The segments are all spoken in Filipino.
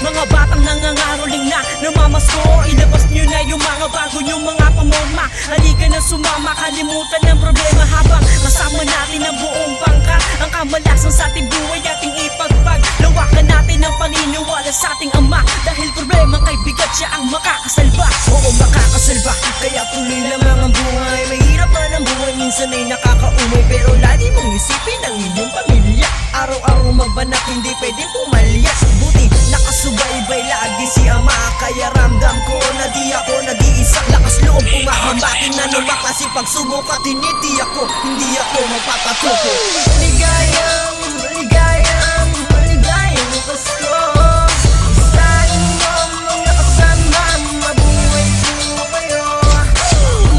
Mga batang nangangaroling na namamasko, ilabas nyo na yung mga bago yung mga pamorma. Halika na sumama, kalimutan ng problema habang kasama natin ang buong bangka. Ang kamalasan sa ating buhay ating ipagpag, lawakan natin ang paniniwala sa ating Ama. Dahil problema kay bigat, siya ang makakasalba. Oo, makakasalba, kaya tuloy lamang ang buhay. Mahirap man ang buhay, minsan ay nakakaumay, pero lagi mong isipin ang iyong pamilya. Araw-araw magbanak, hindi pwedeng pumalya. Buti nakasubaybay lagi si Ama, kaya ramdam ko na di ako nag-iisa. Lakas loob kumahambakin na naman kasi pagsubok at tinitiyak ko, hindi ako magpapatuko. Maligayang, maligayang, maligayang Pasko sa inyong mga kasama, mabuhay po kayo.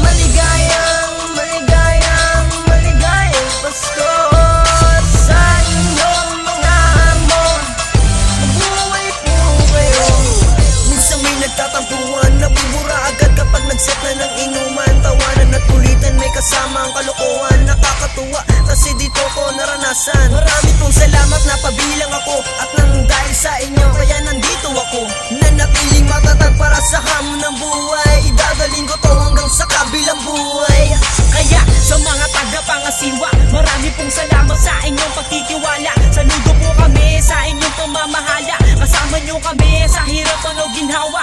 Maligayang, maligayang, maligayang Pasko sa inyong mga amo, mabuhay po kayo. Minsan may nagtatampuhan, nabubura agad kapag nagset na ng inuman. Tawanan at kulitan, may kasama ang kalokohan. Nakakatuwa kasi dito ko naranasan. Marami pong salamat na pabilang ako, at nang dahil sa inyo kaya nandito ako. Nanatiling matatag para sa hamon ng buhay, idadaling ko to hanggang sa kabilang buhay. Kaya sa mga tagapangasiwa, marami pong salamat sa inyong pagtitiwala. Saludo po kami sa inyong pamamahala, kasama nyo kami sa hirap o ginhawa.